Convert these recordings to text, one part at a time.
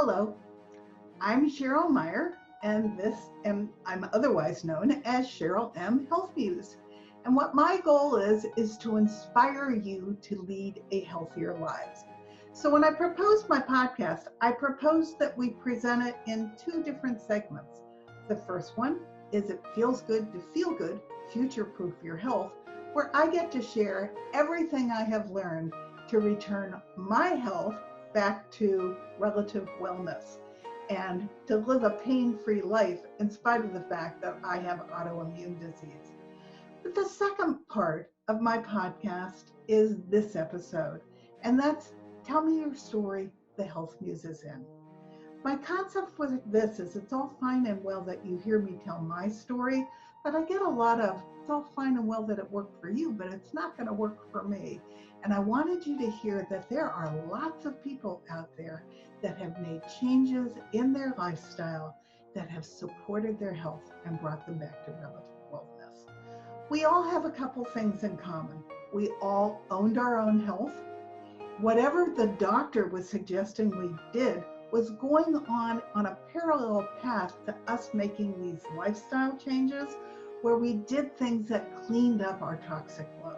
Hello, I'm Cheryl Meyer, and I'm otherwise known as Cheryl M. Health Muse. And what my goal is to inspire you to lead a healthier life. So when I proposed my podcast, I proposed that we present it in two different segments. The first one is It Feels Good to Feel Good, Future-Proof Your Health, where I get to share everything I have learned to return my health back to relative wellness and to live a pain-free life in spite of the fact that I have autoimmune disease. But the second part of my podcast is this episode, and that's Tell Me Your Story, the Health Muse is in. My concept with this is it's all fine and well that you hear me tell my story, but I get a lot of, it's all fine and well that it worked for you, but it's not going to work for me. And I wanted you to hear that there are lots of people out there that have made changes in their lifestyle that have supported their health and brought them back to relative wellness. We all have a couple things in common. We all owned our own health. Whatever the doctor was suggesting we did was going on a parallel path to us making these lifestyle changes where we did things that cleaned up our toxic load.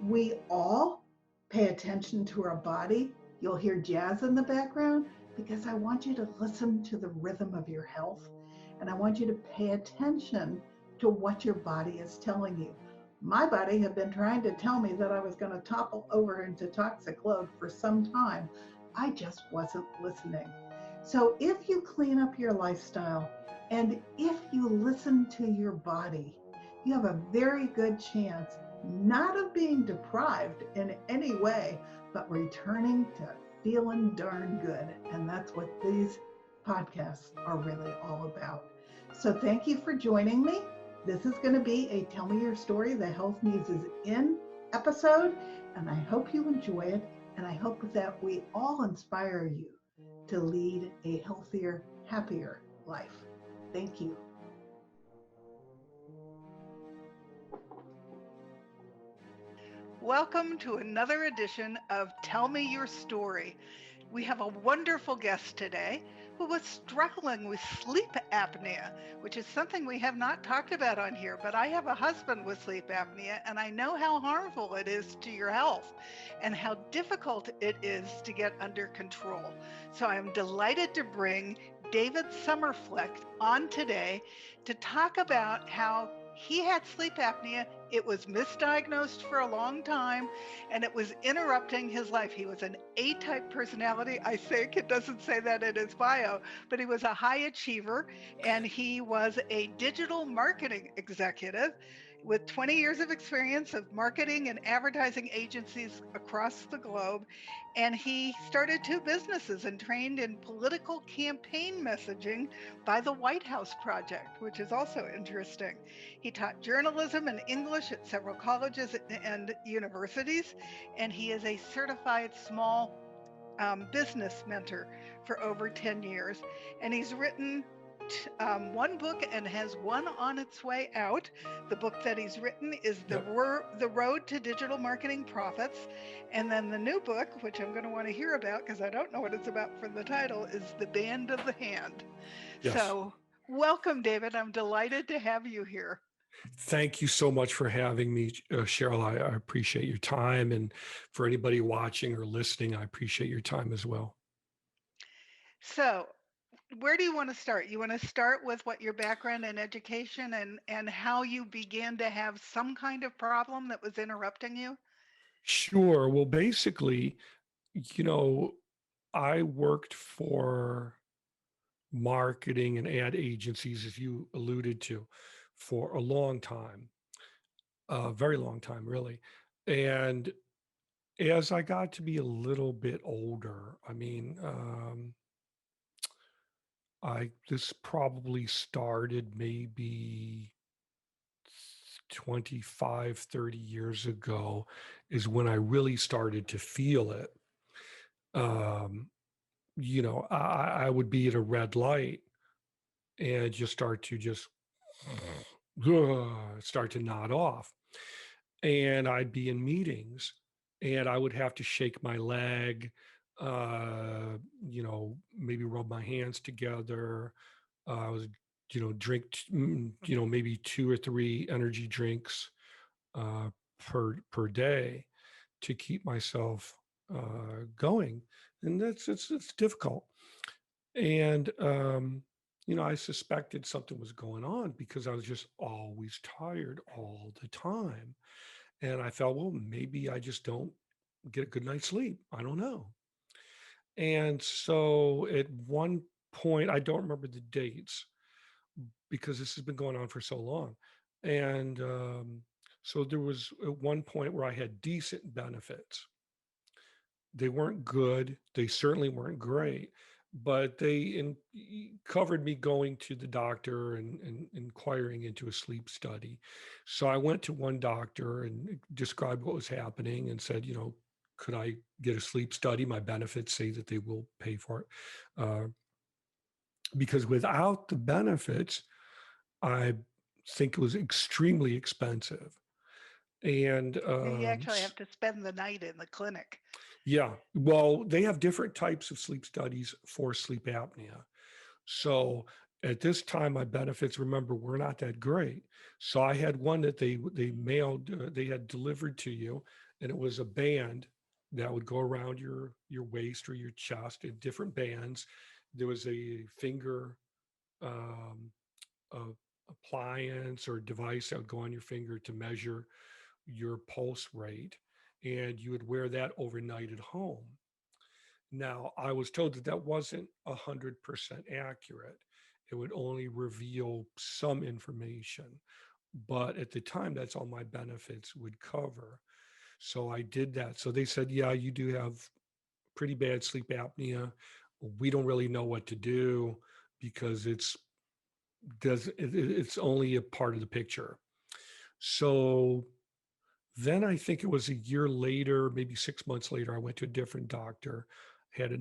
We all pay attention to our body. You'll hear jazz in the background because I want you to listen to the rhythm of your health, and I want you to pay attention to what your body is telling you. My body had been trying to tell me that I was going to topple over into toxic load for some time. I just wasn't listening. So if you clean up your lifestyle and if you listen to your body, you have a very good chance not of being deprived in any way, but returning to feeling darn good. And that's what these podcasts are really all about. So thank you for joining me. This is going to be a Tell Me Your Story, the Health Muse is in episode, and I hope you enjoy it. And I hope that we all inspire you to lead a healthier, happier life. Thank you. Welcome to another edition of Tell Me Your Story. We have a wonderful guest today who was struggling with sleep apnea, which is something we have not talked about on here, but I have a husband with sleep apnea, and I know how harmful it is to your health and how difficult it is to get under control. So I'm delighted to bring David Somerfleck on today to talk about how he had sleep apnea. It was misdiagnosed for a long time, and it was interrupting his life. He was an A-type personality, I think. It doesn't say that in his bio, but he was a high achiever, and he was a digital marketing executive with 20 years of experience of marketing and advertising agencies across the globe. And he started two businesses and trained in political campaign messaging by the White House Project, which is also interesting. He taught journalism and English at several colleges and universities, and he is a certified small business mentor for over 10 years. And he's written one book and has one on its way out. The book that he's written is The Road to Digital Marketing Profits. And then the new book, which I'm going to want to hear about because I don't know what it's about from the title, is The Band of the Hand. Yes. So welcome, David. I'm delighted to have you here. Thank you so much for having me, Cheryl. I appreciate your time. And for anybody watching or listening, I appreciate your time as well. So where do you want to start? You want to start with what your background and education and how you began to have some kind of problem that was interrupting you? Sure. Well, basically, I worked for marketing and ad agencies, as you alluded to, for a long time, a very long time, really. And as I got to be a little bit older, this probably started maybe 25, 30 years ago is when I really started to feel it. I would be at a red light and just start to nod off. And I'd be in meetings and I would have to shake my leg uh, maybe rub my hands together. I was, maybe 2 or 3 energy drinks uh, per day to keep myself going, and it's difficult. And I suspected something was going on because I was just always tired all the time, and I felt, well, maybe I just don't get a good night's sleep. I don't know. And so at one point, I don't remember the dates because this has been going on for so long. And so there was at one point where I had decent benefits. They weren't good. They certainly weren't great, but covered me going to the doctor and inquiring into a sleep study. So I went to one doctor and described what was happening and said, could I get a sleep study? My benefits say that they will pay for it. Uh, because without the benefits, I think it was extremely expensive. And You actually have to spend the night in the clinic. yeah, well, they have different types of sleep studies for sleep apnea. So at this time, my benefits, remember, were not that great. So I had one that they mailed, they had delivered to you, and it was a band that would go around your waist or your chest in different bands. There was a finger um, uh, appliance or device that would go on your finger to measure your pulse rate, and you would wear that overnight at home. Now, I was told that that wasn't 100% accurate. It would only reveal some information. But at the time, that's all my benefits would cover. So I did that. So they said, yeah, you do have pretty bad sleep apnea. We don't really know what to do because it's only a part of the picture. So then I think it was a year later, maybe 6 months later, I went to a different doctor, had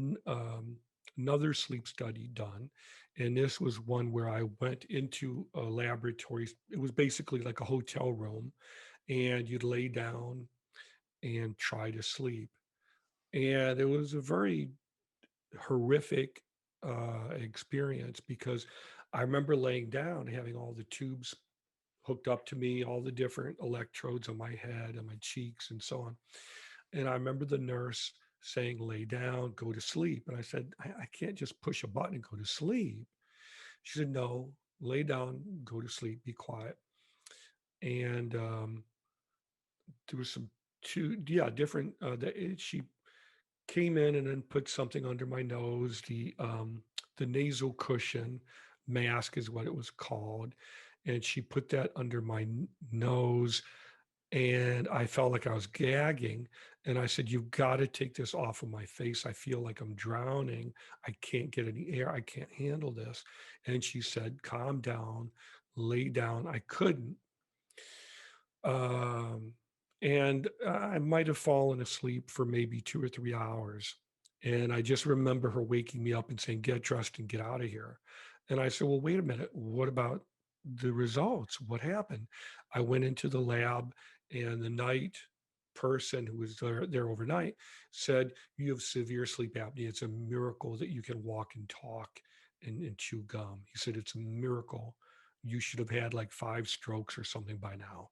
another sleep study done. And this was one where I went into a laboratory. It was basically like a hotel room, and you'd lay down and try to sleep. And it was a very horrific experience because I remember laying down, having all the tubes hooked up to me, all the different electrodes on my head and my cheeks and so on. And I remember the nurse saying, lay down, go to sleep. And I said, I can't just push a button and go to sleep. She said, no, lay down, go to sleep, be quiet. And there was some different, she came in and then put something under my nose, the nasal cushion mask is what it was called. And she put that under my nose, and I felt like I was gagging. And I said, you've got to take this off of my face. I feel like I'm drowning. I can't get any air. I can't handle this. And she said, calm down, lay down. I couldn't. Um, and I might have fallen asleep for maybe 2 or 3 hours. And I just remember her waking me up and saying, get dressed and get out of here. And I said, well, wait a minute. What about the results? What happened? I went into the lab, and the night person who was there overnight said, you have severe sleep apnea. It's a miracle that you can walk and talk and chew gum. He said, it's a miracle. You should have had like 5 strokes or something by now.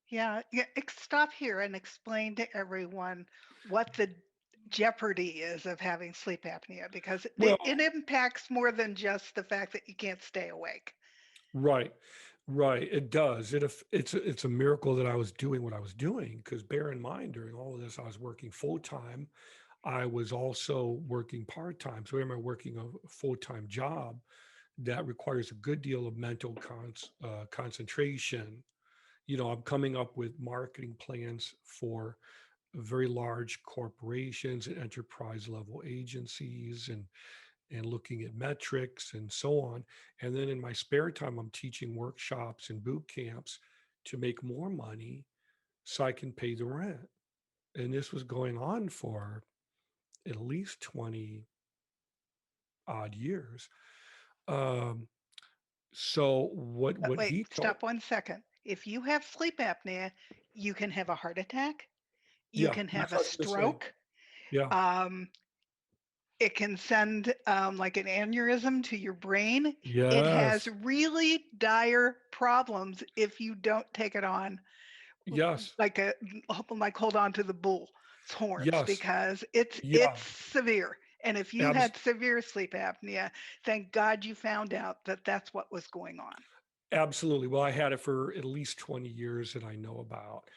Yeah, yeah. Stop here and explain to everyone what the jeopardy is of having sleep apnea because it Well, impacts more than just the fact that you can't stay awake. right, right. It does. It's a miracle that I was doing what I was doing, because bear in mind, during all of this, I was working full time. I was also working part time. So I'm working a full time job that requires a good deal of mental concentration. I'm coming up with marketing plans for very large corporations and enterprise level agencies, and looking at metrics and so on. And then in my spare time, I'm teaching workshops and boot camps to make more money so I can pay the rent. And this was going on for at least 20 odd years. Um, so what Wait, he told, stop 1 second. If you have sleep apnea, you can have a heart attack, you yeah, can that's have a what I was going to say. stroke, Yeah, um, It can send like an aneurysm to your brain. It has Yes. really dire problems if you don't take it on Yes. like a like hold on to the bull's horns, Yes. because it's Yeah. severe. And if you Abs- had severe sleep apnea, thank God you found out that that's what was going on. Absolutely. Well, I had it for at least 20 years that I know about.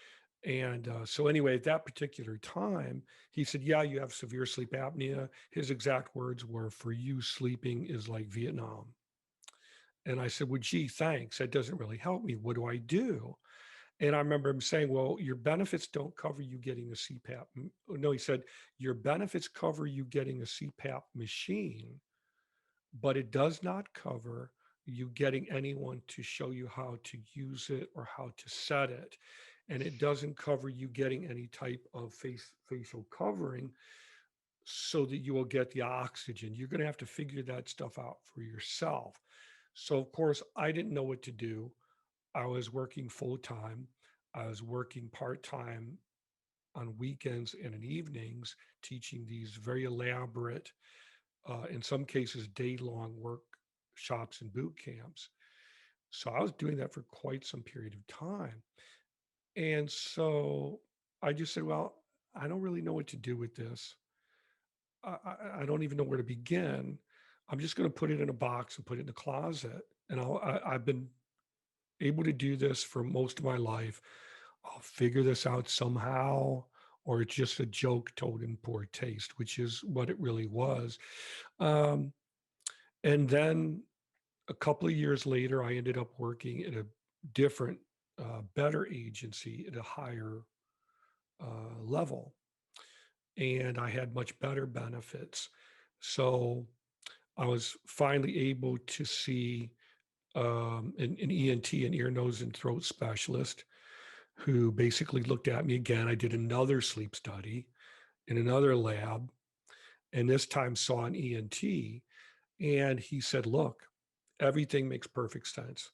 And so, anyway, at that particular time, he said, yeah, you have severe sleep apnea. His exact words were, for you, sleeping is like Vietnam. And I said, well, gee, thanks. That doesn't really help me. What do I do? And I remember him saying, well, your benefits don't cover you getting a CPAP. No, he said, your benefits cover you getting a CPAP machine, but it does not cover you getting anyone to show you how to use it or how to set it. And it doesn't cover you getting any type of facial covering so that you will get the oxygen. You're going to have to figure that stuff out for yourself. So, of course, I didn't know what to do. I was working full time. I was working part time on weekends and in evenings, teaching these very elaborate, in some cases, day long workshops and boot camps. So I was doing that for quite some period of time. And so I just said, well, I don't really know what to do with this. I don't even know where to begin. I'm just going to put it in a box and put it in the closet. And I've been able to do this for most of my life. I'll figure this out somehow, or it's just a joke told in poor taste, which is what it really was. Um, and then a couple of years later, I ended up working at a different, better agency at a higher level, and I had much better benefits. So I was finally able to see an ENT, an ear, nose, and throat specialist, who basically looked at me again. I did another sleep study in another lab, and this time saw an ENT. And he said, look, everything makes perfect sense.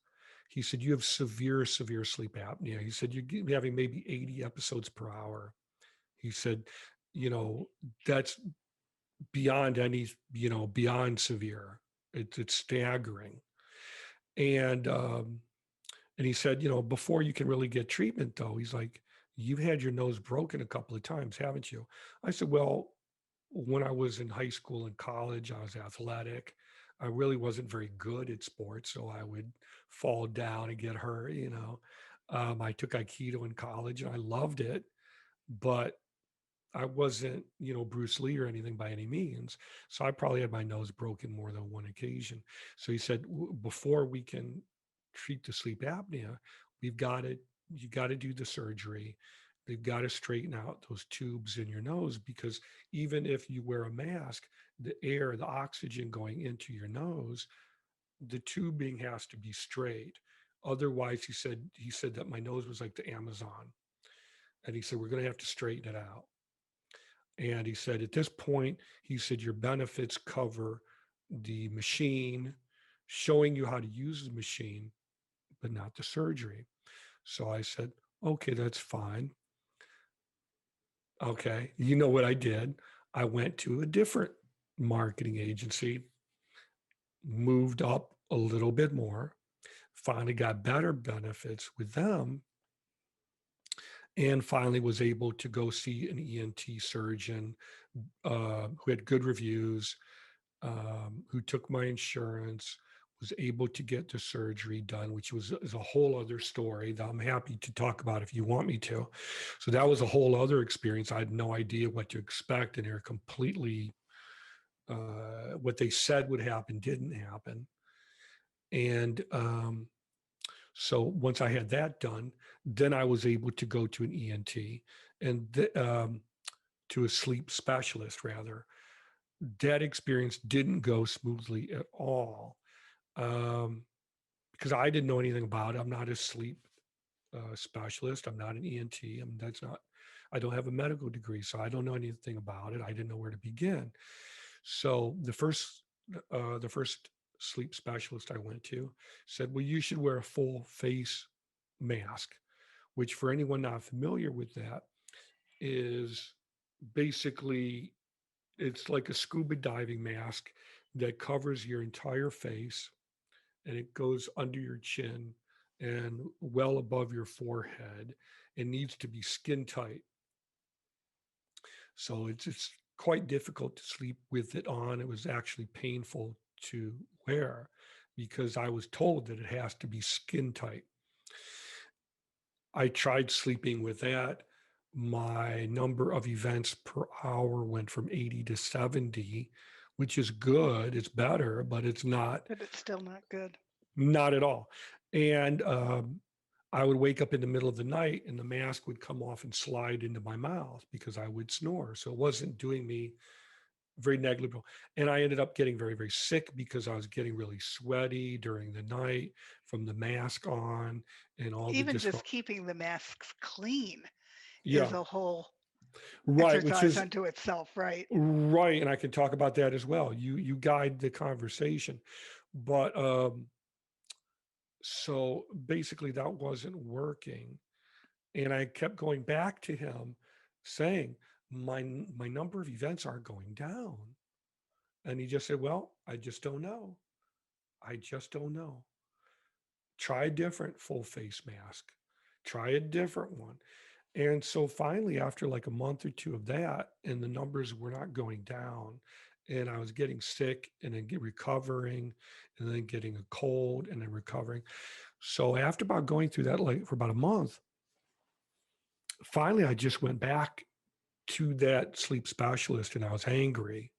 He said, you have severe, severe sleep apnea. He said, you're having maybe 80 episodes per hour. He said, you know, that's beyond any, beyond severe. It's staggering. And and he said, before you can really get treatment, though, he's like, you've had your nose broken a couple of times, haven't you? I said, well, when I was in high school and college, I was athletic. I really wasn't very good at sports, so I would fall down and get hurt. I took Aikido in college and I loved it, but I wasn't, Bruce Lee or anything by any means. So I probably had my nose broken more than one occasion. So he said, before we can treat the sleep apnea, we've got to, you got to do the surgery. They've got to straighten out those tubes in your nose, because even if you wear a mask, the air, the oxygen going into your nose, the tubing has to be straight. Otherwise, he said that my nose was like the Amazon. And he said, we're going to have to straighten it out. And he said, at this point, he said, your benefits cover the machine, showing you how to use the machine, but not the surgery. So I said, okay, that's fine. Okay. You know what I did? I went to a different marketing agency, moved up a little bit more, finally got better benefits with them, and finally was able to go see an ENT surgeon who had good reviews, who took my insurance, was able to get the surgery done, which is a whole other story that I'm happy to talk about if you want me to. So that was a whole other experience. I had no idea what to expect, and they're completely, what they said would happen didn't happen. And so once I had that done, then I was able to go to an ENT and to a sleep specialist rather. That experience didn't go smoothly at all, um, because I didn't know anything about it. I'm not a sleep specialist. I'm not an ENT. That's not. I don't have a medical degree, so I don't know anything about it. I didn't know where to begin. So the first sleep specialist I went to said, "Well, you should wear a full face mask," which, for anyone not familiar with that, is basically It's like a scuba diving mask that covers your entire face, and it goes under your chin and well above your forehead. It needs to be skin tight. So it's quite difficult to sleep with it on. It was actually painful to wear because I was told that it has to be skin tight. I tried sleeping with that. My number of events per hour went from 80 to 70, which is good. It's better, but it's But it's still not good. not at all. And I would wake up in the middle of the night and the mask would come off and slide into my mouth because I would snore. So it wasn't doing me very negligible. And I ended up getting very, very sick because I was getting really sweaty during the night from the mask on and all the Even just dysfunction. keeping the masks clean is Yeah, a whole right. Which exercise is unto itself, right? right. And I can talk about that as well. You guide the conversation. But so basically that wasn't working. And I kept going back to him saying, my number of events aren't going down. And he just said, well, I just don't know. I just don't know. Try a different full face mask. Try a different one. And so finally, after like a month or two of that, and the numbers were not going down, and I was getting sick and then recovering, and then getting a cold and then recovering. So after about going through that like for about a month, finally I just went back to that sleep specialist and I was angry.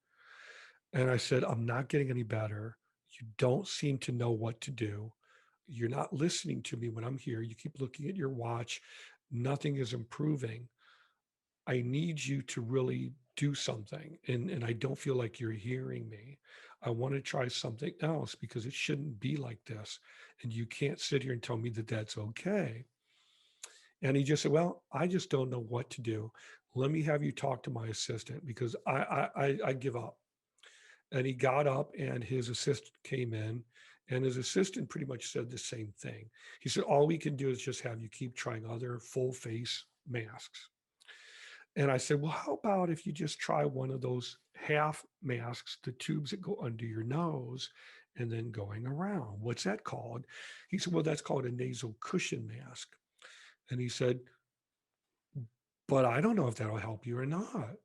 And I said, I'm not getting any better. You don't seem to know what to do. You're not listening to me when I'm here. You keep looking at your watch. Nothing is improving. I need you to really do something. And I don't feel like you're hearing me. I want to try something else because it shouldn't be like this. And you can't sit here and tell me that that's okay. And he just said, well, I just don't know what to do. Let me have you talk to my assistant because I give up. And he got up and his assistant came in and his assistant pretty much said the same thing. He said, all we can do is just have you keep trying other full face masks. And I said, well, how about if you just try one of those half masks, the tubes that go under your nose and then going around? What's that called? He said, well, that's called a nasal cushion mask. And he said, but I don't know if that'll help you or not.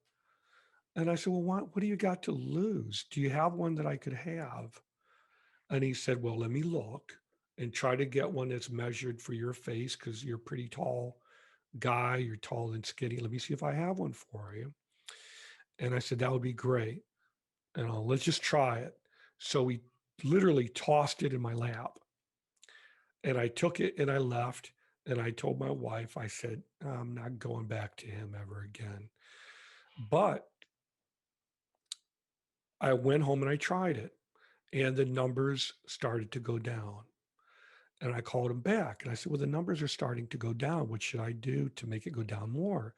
And I said, well, what do you got to lose? Do you have one that I could have? And he said, well, let me look and try to get one that's measured for your face because you're a pretty tall guy. You're tall and skinny. Let me see if I have one for you. And I said, that would be great. And let's just try it. So we literally tossed it in my lap. And I took it and I left. And I told my wife, I said, I'm not going back to him ever again. But I went home and I tried it. And the numbers started to go down. And I called him back and I said, well, the numbers are starting to go down. What should I do to make it go down more?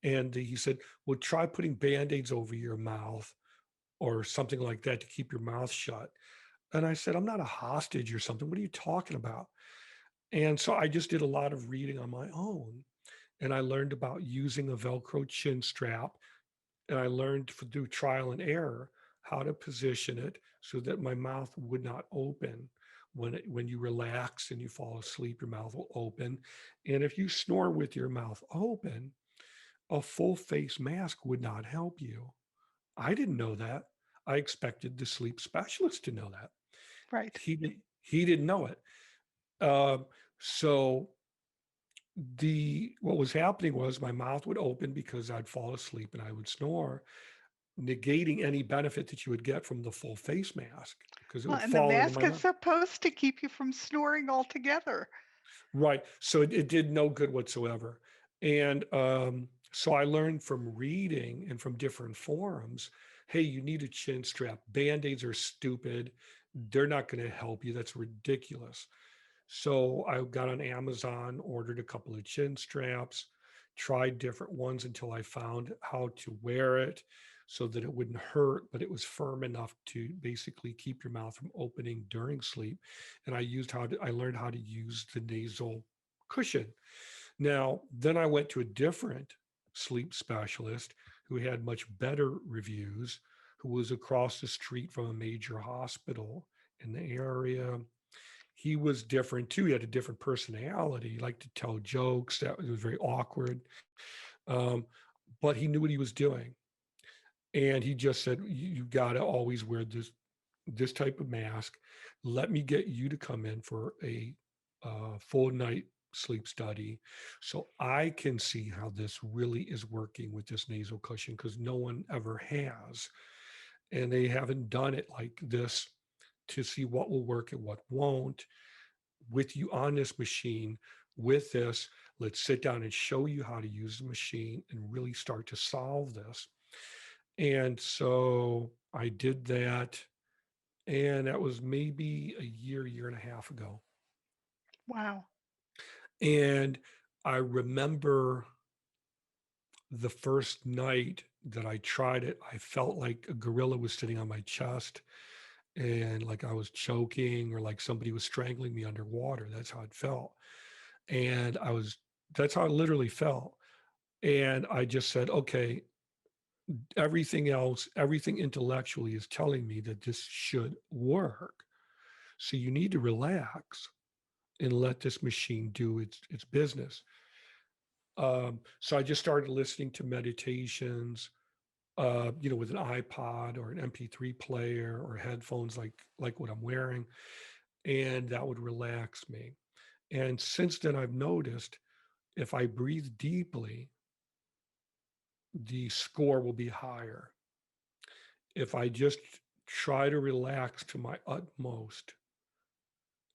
And he said, well, try putting Band-Aids over your mouth or something like that to keep your mouth shut. And I said, I'm not a hostage or something. What are you talking about? And so I just did a lot of reading on my own. And I learned about using a Velcro chin strap. And I learned through trial and error how to position it so that my mouth would not open. When you relax and you fall asleep, your mouth will open. And if you snore with your mouth open, a full face mask would not help you. I didn't know that. I expected the sleep specialist to know that. Right. He didn't know it. So the what was happening was my mouth would open because I'd fall asleep and I would snore, negating any benefit that you would get from the full face mask because it Well, would and the fall into mask my is mouth. supposed to keep you from snoring altogether. Right. So it did no good whatsoever. And so I learned from reading and from different forums, hey, you need a chin strap. Band-Aids are stupid. They're not going to help you. That's ridiculous. So I got on Amazon, ordered a couple of chin straps, tried different ones until I found how to wear it so that it wouldn't hurt, but it was firm enough to basically keep your mouth from opening during sleep. And I learned how to use the nasal cushion. Now, then I went to a different sleep specialist who had much better reviews, who was across the street from a major hospital in the area. He was different too. He had a different personality. He liked to tell jokes. That was very awkward. Um, but he knew what he was doing. And he just said, you got to always wear this type of mask. Let me get you to come in for a full night sleep study so I can see how this really is working with this nasal cushion, because no one ever has. And they haven't done it like this to see what will work and what won't. With you on this machine, with this, let's sit down and show you how to use the machine and really start to solve this. And so I did that. And that was maybe a year and a half ago. Wow. And I remember the first night that I tried it, I felt like a gorilla was sitting on my chest and like I was choking or like somebody was strangling me underwater. That's how it felt. And that's how it literally felt. And I just said, okay, everything else, everything intellectually is telling me that this should work. So you need to relax and let this machine do its business. So I just started listening to meditations, with an iPod or an MP3 player or headphones like what I'm wearing, and that would relax me. And since then, I've noticed if I breathe deeply, the score will be higher. If I just try to relax to my utmost,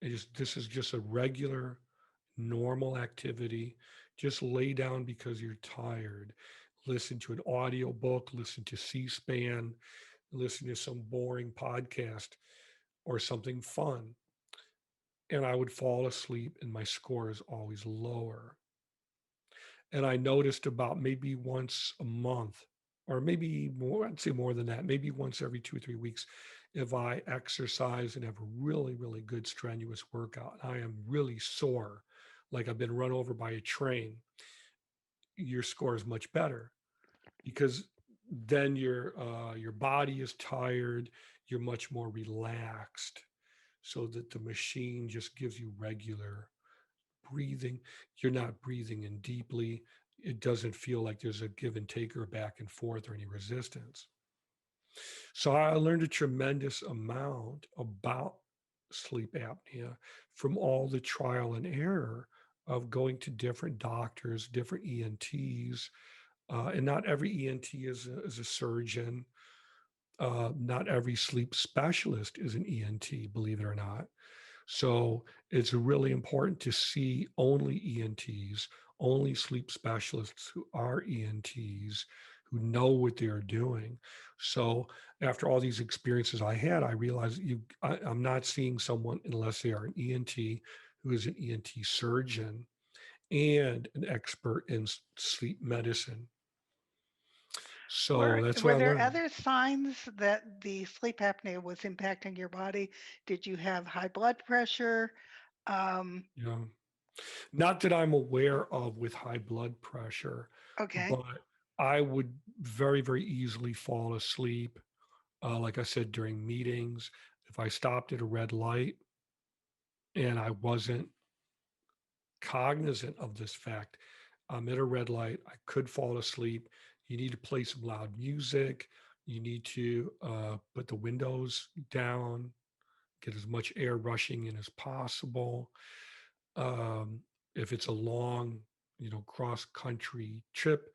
this is just a regular, normal activity. Just lay down because you're tired. Listen to an audio book, listen to C-SPAN, listen to some boring podcast or something fun. And I would fall asleep and my score is always lower. And I noticed about maybe once a month, or maybe more, I'd say more than that, maybe once every 2 or 3 weeks, if I exercise and have a really, really good strenuous workout, I am really sore, like I've been run over by a train, your score is much better because then your body is tired, you're much more relaxed, so that the machine just gives you regular breathing. You're not breathing in deeply. It doesn't feel like there's a give and take or back and forth or any resistance. So I learned a tremendous amount about sleep apnea from all the trial and error of going to different doctors, different ENTs. And not every ENT is a surgeon. Not every sleep specialist is an ENT, believe it or not. So it's really important to see only ENTs, only sleep specialists who are ENTs, who know what they're doing. So after all these experiences I had, I realized I'm not seeing someone unless they are an ENT who is an ENT surgeon and an expert in sleep medicine. So that's what Were I there learned. other signs that the sleep apnea was impacting your body? Did you have high blood pressure? Um, Yeah. Not that I'm aware of with high blood pressure, okay. but I would very, very easily fall asleep. Like I said, during meetings, if I stopped at a red light and I wasn't cognizant of this fact, I'm at a red light, I could fall asleep. You need to play some loud music. You need to put the windows down, get as much air rushing in as possible. Um, if it's a long, cross country trip,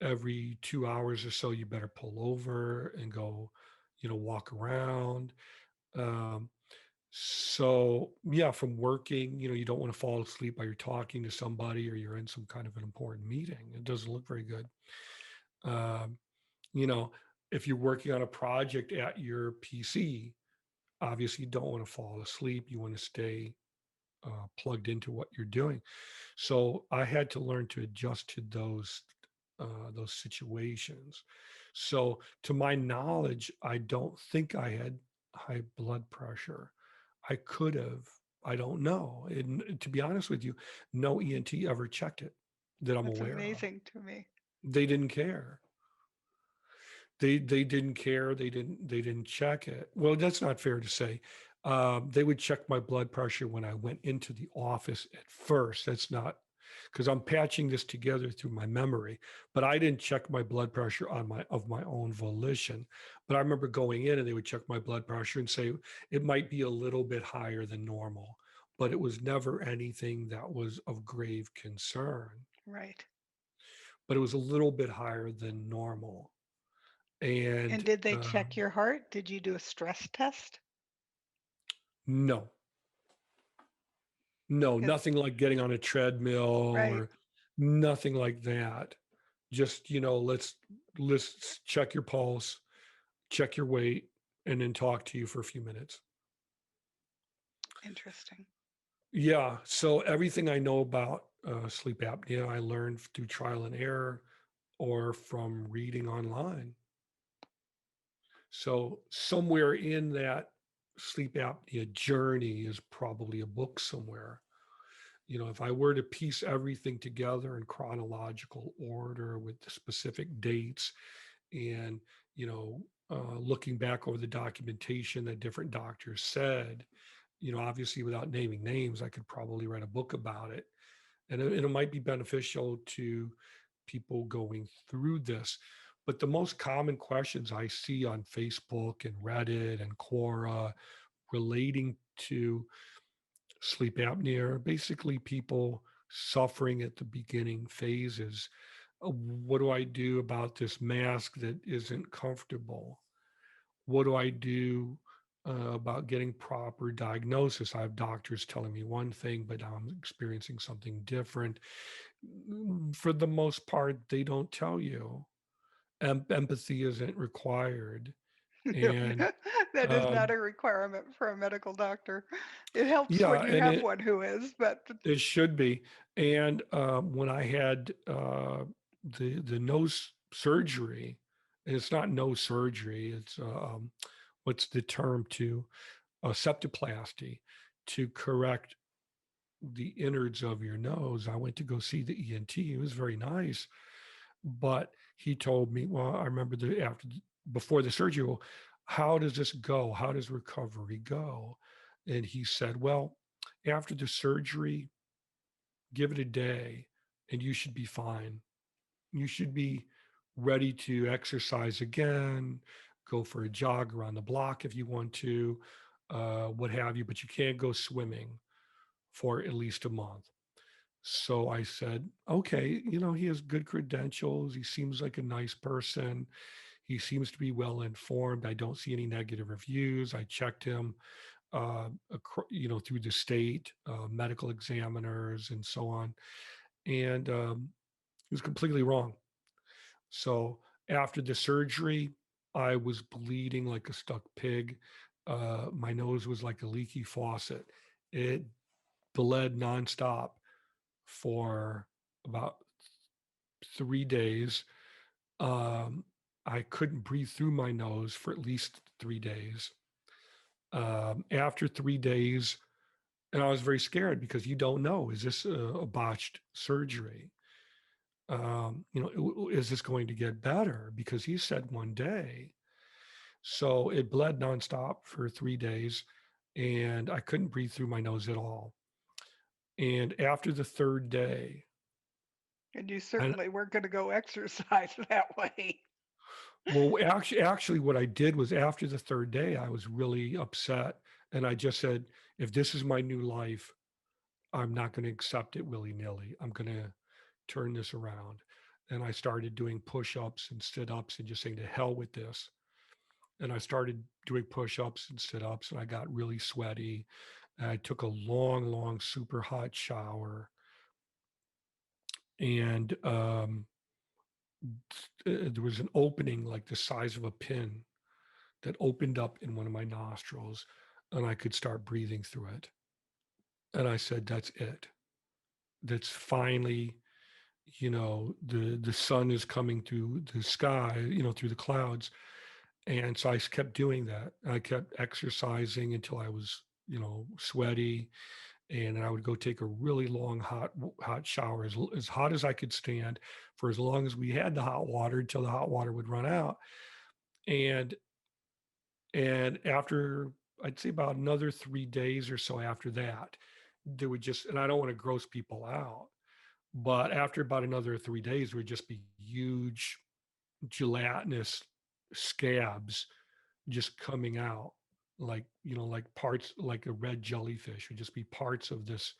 every 2 hours or so, you better pull over and go, walk around. Um, so yeah, from working, you don't want to fall asleep while you're talking to somebody or you're in some kind of an important meeting. It doesn't look very good. Um, you know, if you're working on a project at your PC, obviously you don't want to fall asleep. You want to stay plugged into what you're doing. So I had to learn to adjust to those situations. So to my knowledge, I don't think I had high blood pressure. I could have. I don't know. And to be honest with you, no ENT ever checked it that I'm That's aware of. amazing to me. They didn't care. They didn't care. They didn't check it. Well, that's not fair to say. They would check my blood pressure when I went into the office at first. That's not because I'm patching this together through my memory. But I didn't check my blood pressure on my own volition. But I remember going in and they would check my blood pressure and say it might be a little bit higher than normal, but it was never anything that was of grave concern. Right. But it was a little bit higher than normal. And And did they check your heart? Did you do a stress test? no, no, 'Cause- nothing like getting on a treadmill right. or nothing like that. Just, let's check your pulse, check your weight, and then talk to you for a few minutes. Interesting. Yeah. So everything I know about sleep apnea, I learned through trial and error or from reading online. So somewhere in that sleep apnea journey is probably a book somewhere. If I were to piece everything together in chronological order with the specific dates and, looking back over the documentation that different doctors said, obviously without naming names, I could probably write a book about it. And it might be beneficial to people going through this. But the most common questions I see on Facebook and Reddit and Quora relating to sleep apnea are basically people suffering at the beginning phases. What do I do about this mask that isn't comfortable? What do I do about getting proper diagnosis? I have doctors telling me one thing, but I'm experiencing something different. For the most part, they don't tell you. Empathy isn't required. And That is not um, a requirement for a medical doctor. It helps when yeah, you and have it one who is, but it should be. And when I had the nose surgery, and it's not nose surgery, it's what's the term to septoplasty to correct the innards of your nose. I went to go see the ENT. It was very nice, but he told me, well, I remember before the surgery, well, how does this go? How does recovery go? And he said, well, after the surgery, give it a day and you should be fine. You should be ready to exercise again, go for a jog around the block if you want to, what have you, but you can't go swimming for at least a month. So I said, okay, he has good credentials. He seems like a nice person. He seems to be well informed. I don't see any negative reviews. I checked him, through the state, medical examiners, and so on. And he was completely wrong. So after the surgery, I was bleeding like a stuck pig. My nose was like a leaky faucet. It bled nonstop for about 3 days. Um, I couldn't breathe through my nose for at least 3 days. After 3 days, and I was very scared because you don't know, is this a botched surgery? Is this going to get better? Because he said one day. So it bled nonstop for 3 days and I couldn't breathe through my nose at all. And after the third day, and you and certainly weren't going to go exercise that way. well, actually, what I did was after the third day, I was really upset. And I just said, if this is my new life, I'm not going to accept it willy nilly. I'm going to turn this around. And I started doing push ups and sit ups and just saying, to hell with this. And I started doing push ups and sit ups and I got really sweaty. And I took a long, long, super hot shower. And there was an opening like the size of a pin that opened up in one of my nostrils and I could start breathing through it. And I said, that's it. That's finally, the sun is coming through the sky, through the clouds. And so I kept doing that. I kept exercising until I was, sweaty. And then I would go take a really long, hot shower, as hot as I could stand for as long as we had the hot water until the hot water would run out. And and after, I'd say about another 3 days or so after that, there would just, and I don't want to gross people out, but after about another 3 days, there would just be huge gelatinous scabs just coming out, like, like parts, like a red jellyfish, would just be parts of this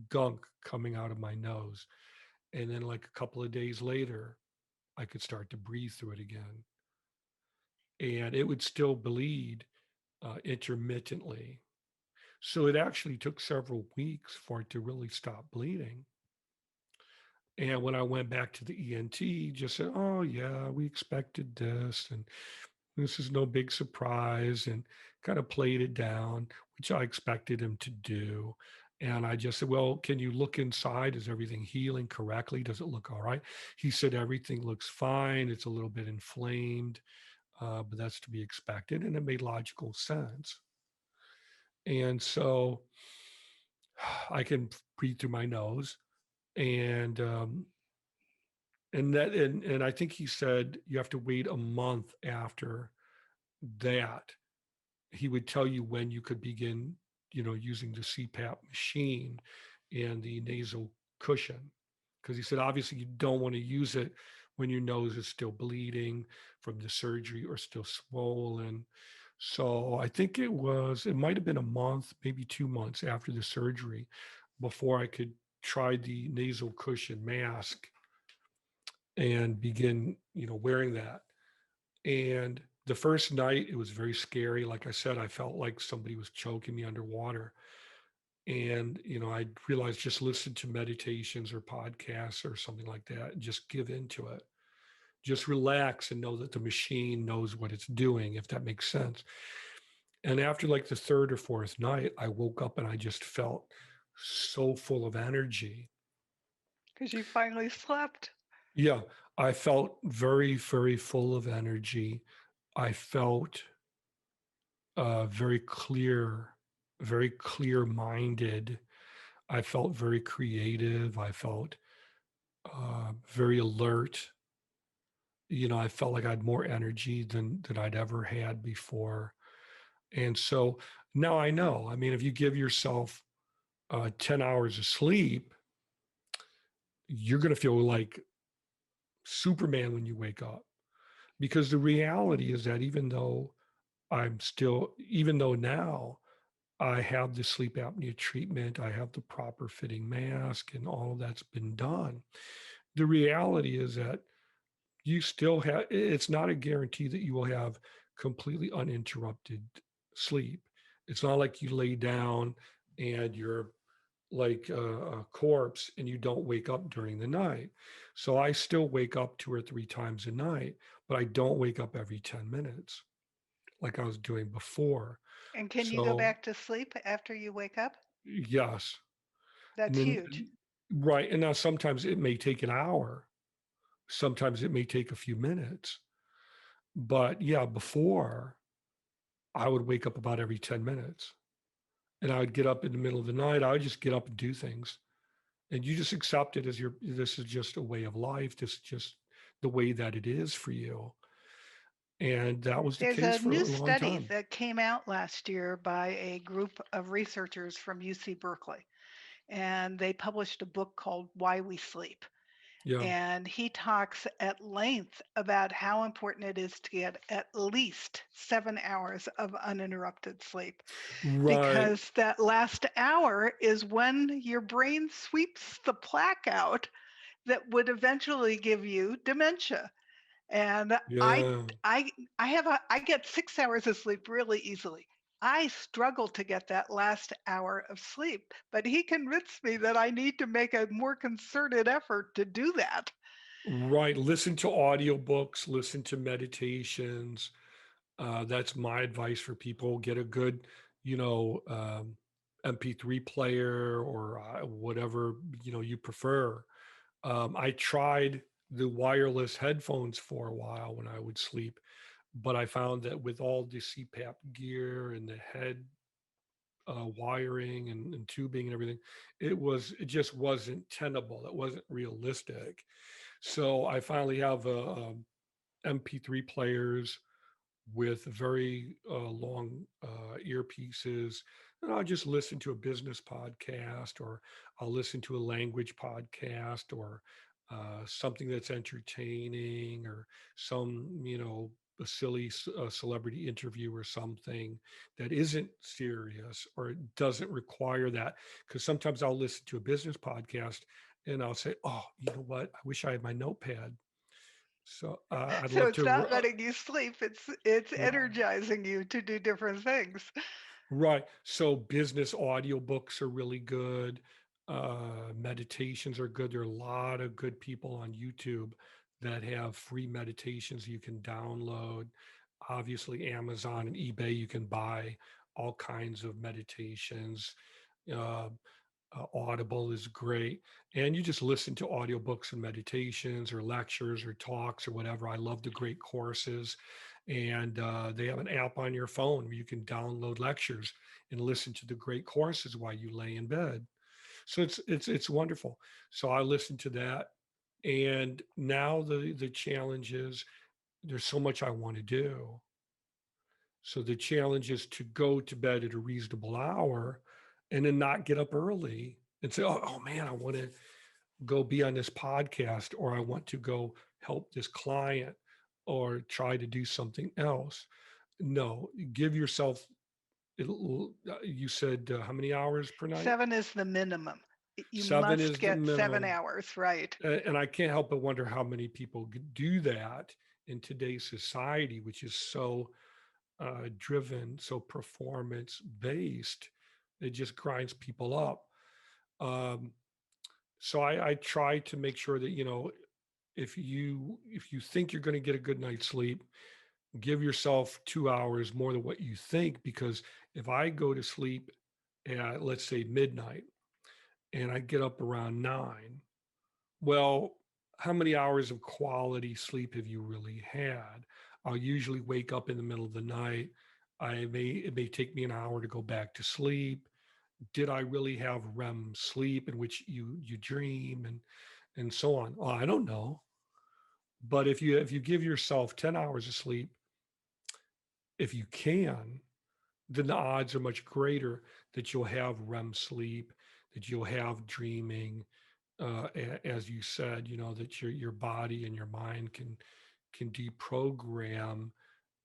gunk coming out of my nose. And then like a couple of days later, I could start to breathe through it again. And it would still bleed intermittently. So it actually took several weeks for it to really stop bleeding. And when I went back to the ENT, just said, "Oh yeah, we expected this, and this is no big surprise," and kind of played it down, which I expected him to do. And I just said, "Well, can you look inside? Is everything healing correctly? Does it look all right?" He said, "Everything looks fine. It's a little bit inflamed, but that's to be expected." And it made logical sense. And so I can breathe through my nose, and and I think he said you have to wait a month after that. He would tell you when you could begin, using the CPAP machine and the nasal cushion, because he said obviously you don't want to use it when your nose is still bleeding from the surgery or still swollen. So I think it might have been a month, maybe 2 months after the surgery before I could try the nasal cushion mask and begin, wearing that. And the first night, it was very scary. Like I said, I felt like somebody was choking me underwater. And, I realized just listen to meditations or podcasts or something like that and just give into it. Just relax and know that the machine knows what it's doing, if that makes sense. And after like the third or fourth night, I woke up and I just felt so full of energy. Because you finally slept. Yeah, I felt very, very full of energy. I felt very clear minded. I felt very creative. I felt very alert. I felt like I had more energy than I'd ever had before. And so now I know. I mean, if you give yourself 10 hours of sleep, you're going to feel like Superman when you wake up. Because the reality is that even though now I have the sleep apnea treatment, I have the proper fitting mask, and all of that's been done. The reality is that it's not a guarantee that you will have completely uninterrupted sleep. It's not like you lay down and you're like a corpse and you don't wake up during the night. So I still wake up 2 or 3 times a night, but I don't wake up every 10 minutes like I was doing before. And can you go So, back to sleep after you wake up? yes. And That's then, huge. right. And now sometimes it may take an hour, sometimes it may take a few minutes. But yeah, before I would wake up about every 10 minutes and I would get up in the middle of the night. I would just get up and do things. And you just accept it as this is just a way of life. This is just the way that it is for you. And that was the There's case a for new a long study time. that came out last year by a group of researchers from UC Berkeley, and they published a book called Why We Sleep. Yeah. And he talks at length about how important it is to get at least 7 hours of uninterrupted sleep, Right. because that last hour is when your brain sweeps the plaque out that would eventually give you dementia. And Yeah. I get 6 hours of sleep really easily. I struggle to get that last hour of sleep, but he convinced me that I need to make a more concerted effort to do that. Right. Listen to audiobooks, listen to meditations. That's my advice for people. Get a good, you know, MP3 player or whatever, you prefer. I tried the wireless headphones for a while when I would sleep, but I found that with all the CPAP gear and the head wiring and tubing and everything, it just wasn't tenable. It wasn't realistic. So I finally have MP3 players. with very long earpieces, and I'll just listen to a business podcast, or I'll listen to a language podcast, or something that's entertaining, or some, a silly celebrity interview or something that isn't serious or it doesn't require that. Because sometimes I'll listen to a business podcast and I'll say, oh, you know what? I wish I had my notepad. So I'd So love it's to. not letting you sleep, it's Right. energizing you to do different things. Right. So business audiobooks are really good. Meditations are good. There are a lot of good people on YouTube that have free meditations you can download. Obviously, Amazon and eBay, you can buy all kinds of meditations. Uh, Audible is great. And you just listen to audiobooks and meditations or lectures or talks or whatever. I love the great courses. And they have an app on your phone where you can download lectures and listen to the great courses while you lay in bed. So it's wonderful. So I listen to that. And now the challenge is there's so much I want to do. So the challenge is to go to bed at a reasonable hour and then not get up early and say, oh man, I want to go be on this podcast, or I want to go help this client or try to do something else. No, give yourself, you said how many hours per night? 7 is the minimum. You 7 must is the get 7 minimum. hours, right? And I can't help but wonder how many people do that in today's society, which is so driven, so performance based. It just grinds people up. Um, so I try to make sure that, if you think you're going to get a good night's sleep, give yourself 2 hours more than what you think. Because if I go to sleep at, let's say, midnight, and I get up around 9, well, how many hours of quality sleep have you really had? I'll usually wake up in the middle of the night. It may take me an hour to go back to sleep. Did I really have REM sleep in which you dream and so on? Well, I don't know. But if you give yourself 10 hours of sleep, if you can, then the odds are much greater that you'll have REM sleep, that you'll have dreaming, as you said, that your body and your mind can deprogram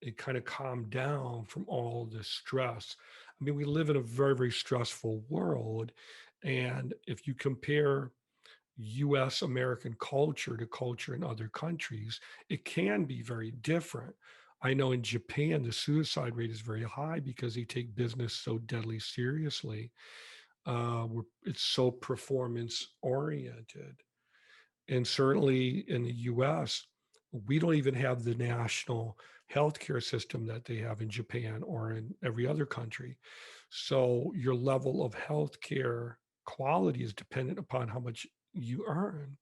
and kind of calm down from all the stress. I mean, we live in a very, very stressful world. And if you compare US American culture to culture in other countries, it can be very different. I know in Japan, the suicide rate is very high because they take business so deadly seriously. It's so performance oriented. And certainly in the US, we don't even have the national healthcare system that they have in Japan or in every other country. So your level of healthcare quality is dependent upon how much you earn.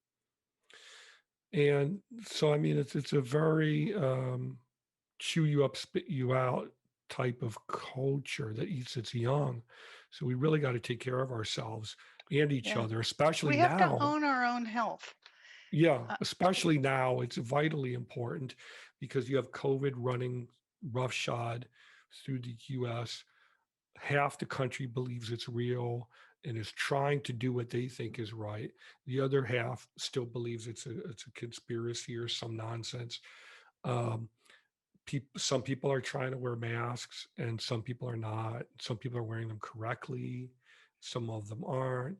And so, I mean, it's a very chew you up, spit you out type of culture that eats its young. So we really got to take care of ourselves and each Yeah. other, especially We have to now. own our own health. Yeah, Uh, especially now, it's vitally important because you have COVID running roughshod through the US. Half the country believes it's real and is trying to do what they think is right. The other half still believes it's a conspiracy or some nonsense. Um, some people are trying to wear masks and some people are not. Some people are wearing them correctly. Some of them aren't.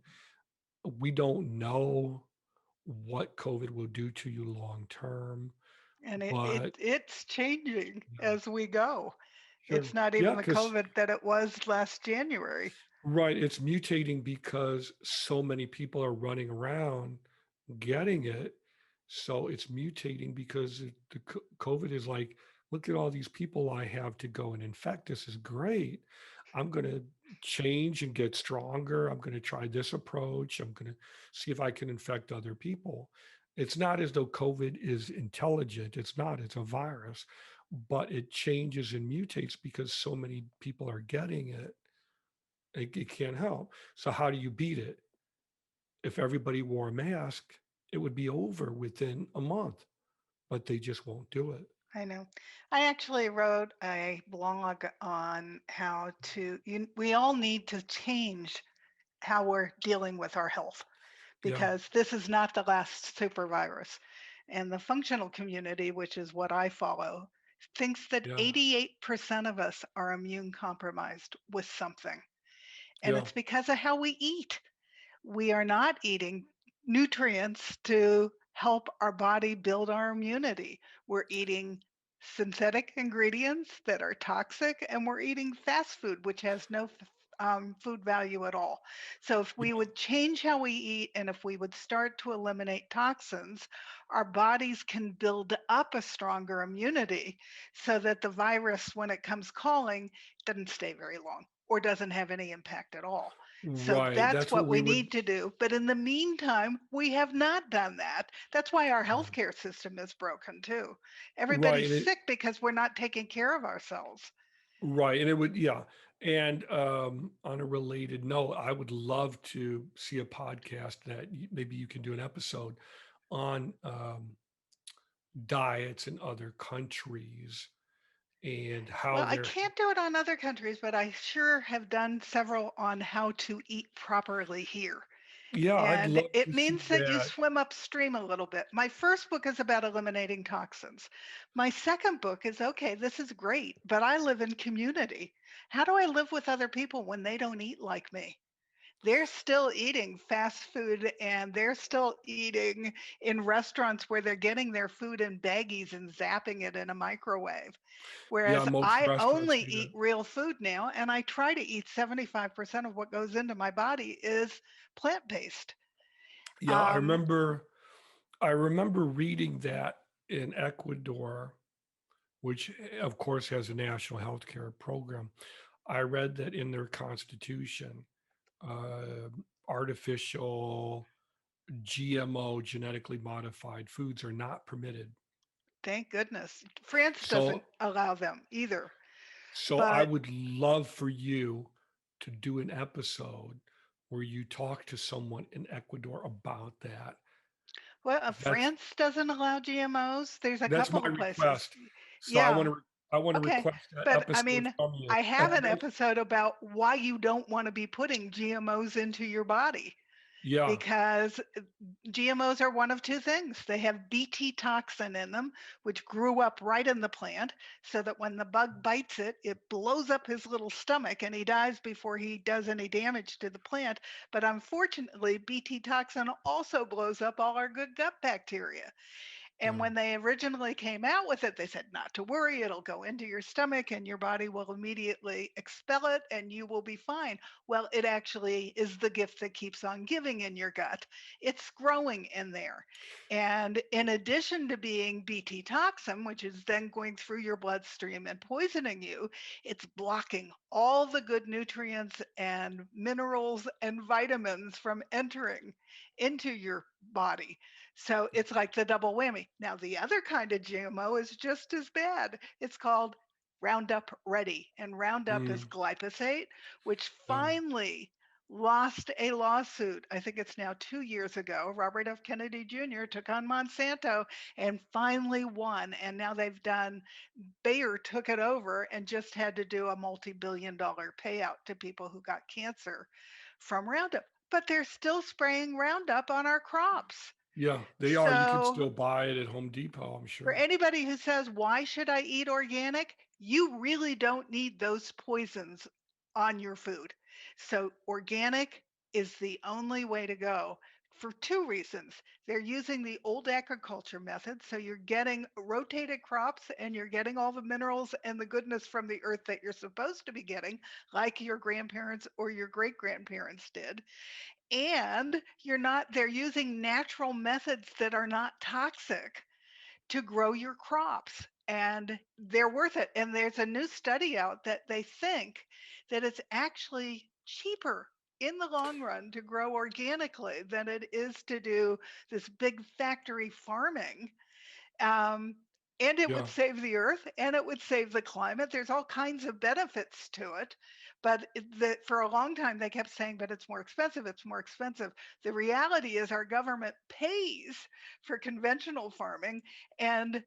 We don't know what COVID will do to you long term. and But it's changing yeah, as we go. sure. It's not Yeah, even the because COVID that it was last January. right, it's mutating because so many people are running around getting it. So it's mutating because COVID is like, look at all these people I have to go and infect. This is great. I'm going to change and get stronger. I'm going to try this approach. I'm going to see if I can infect other people. It's not as though COVID is intelligent. It's not, it's a virus, but it changes and mutates because so many people are getting it. It can't help. So, how do you beat it? If everybody wore a mask, it would be over within a month, but they just won't do it. I know. I actually wrote a blog on we all need to change how we're dealing with our health Yeah, because this is not the last super virus. And the functional community, which is what I follow, thinks that yeah, 88% of us are immune compromised with something. And yeah. it's because of how we eat. We are not eating nutrients to help our body build our immunity. We're eating synthetic ingredients that are toxic, and we're eating fast food, which has no food value at all. So, if we Yeah. would change how we eat and if we would start to eliminate toxins, our bodies can build up a stronger immunity so that the virus, when it comes calling, doesn't stay very long or doesn't have any impact at all. So Right. that's That's what what we we would. need to do. But in the meantime, we have not done that. That's why our healthcare system is broken too. Right. Everybody's And it, sick because we're not taking care of ourselves. right. And it would, yeah. And on a related note, I would love to see a podcast that maybe you can do an episode on diets in other countries and how Well, I they're, can't do it on other countries, but I sure have done several on how to eat properly here. yeah, I'd And love it to see means that you that. swim upstream a little bit. My first book is about eliminating toxins. My second book is okay, this is great, but I live in community. How do I live with other people when they don't eat like me? They're still eating fast food and they're still eating in restaurants where they're getting their food in baggies and zapping it in a microwave. Yeah, Whereas most I restaurants only do eat that. real food now and I try to eat 75% of what goes into my body is plant based. Yeah, Um, I remember reading that in Ecuador, which of course has a national health care program. I read that in their constitution, uh, artificial GMO genetically modified foods are not permitted. Thank goodness. France doesn't So allow them either. so I But would love for you to do an episode where you talk to someone in Ecuador about that. well, That's France doesn't allow GMOs. There's a that's my couple of places. request. So Yeah. I want to Okay. request that But I episode mean, from you. I And have I an know, episode about why you don't want to be putting GMOs into your body yeah, because GMOs are one of two things. They have Bt toxin in them, which grew up right in the plant, so that when the bug bites it, it blows up his little stomach and he dies before he does any damage to the plant. But unfortunately, Bt toxin also blows up all our good gut bacteria. And yeah, when they originally came out with it, they said, not to worry, it'll go into your stomach and your body will immediately expel it and you will be fine. Well, it actually is the gift that keeps on giving in your gut. It's growing in there. And in addition to being Bt toxin, which is then going through your bloodstream and poisoning you, it's blocking all the good nutrients and minerals and vitamins from entering into your body. So it's like the double whammy. Now, the other kind of GMO is just as bad. It's called Roundup Ready, and Roundup is mm, glyphosate, which yeah, finally lost a lawsuit. I think it's now 2 years ago. Robert F. Kennedy Jr. took on Monsanto and finally won. And now they've done, Bayer took it over and just had to do a multi billion-dollar payout to people who got cancer from Roundup. But they're still spraying Roundup on our crops. yeah. They are. You can So, still buy it at Home Depot, I'm for sure. anybody who says, why should I eat organic? You really don't need those poisons on your food. So, organic is the only way to go for two reasons. They're using the old agriculture method. So, you're getting rotated crops and you're getting all the minerals and the goodness from the earth that you're supposed to be getting, like your grandparents or your great grandparents did. And they're using natural methods that are not toxic to grow your crops, and they're worth it. And there's a new study out that they think that it's actually cheaper in the long run to grow organically than it is to do this big factory farming. um, and it would Yeah, save the earth and it would save the climate. There's all kinds of benefits to it. But for a long time, they kept saying, but it's more expensive. It's more expensive. The reality is, our government pays for conventional farming. And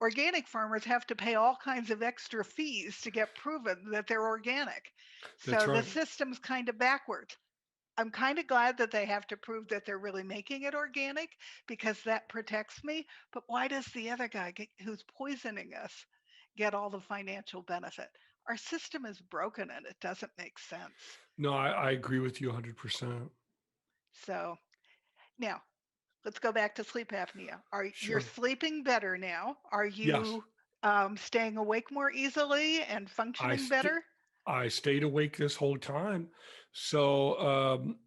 organic farmers have to pay all kinds of extra fees to get proven that they're organic. That's So the right. system's kind of backwards. I'm kind of glad that they have to prove that they're really making it organic because that protects me. But why does the other guy who's poisoning us get all the financial benefit? Our system is broken and it doesn't make sense. No, I agree with you 100%. So now let's go back to sleep apnea. Are you're Sure. sleeping better now? Are Yes, you staying awake more easily and I functioning st- better? I stayed awake this whole time. So,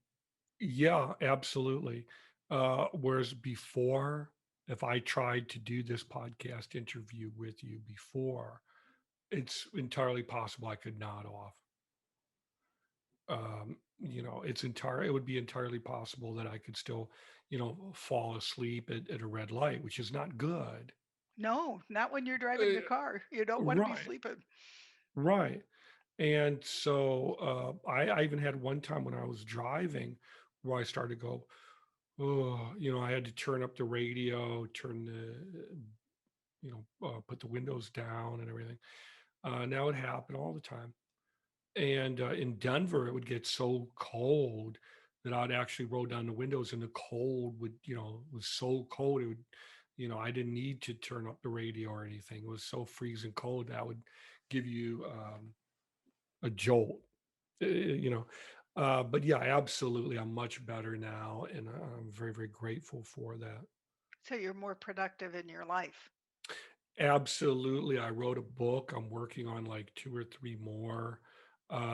yeah, absolutely. Whereas before, if I tried to do this podcast interview with you before, it's entirely possible I could nod off. It would be entirely possible that I could still, fall asleep at a red light, which is not good. No, not when you're driving a Uh, car. You don't want to be right, sleeping. right. And so I even had one time when I was driving where I started to go, oh, I had to turn up the radio, put the windows down and everything. Now it happened all the time. And in Denver, it would get so cold that I'd actually roll down the windows and the cold was so cold. It would, I didn't need to turn up the radio or anything. It was so freezing cold that would give you a jolt, you know. But yeah, absolutely. I'm much better now. And I'm very, very grateful for that. So you're more productive in your life. Absolutely. I wrote a book. I'm working on like two or three more.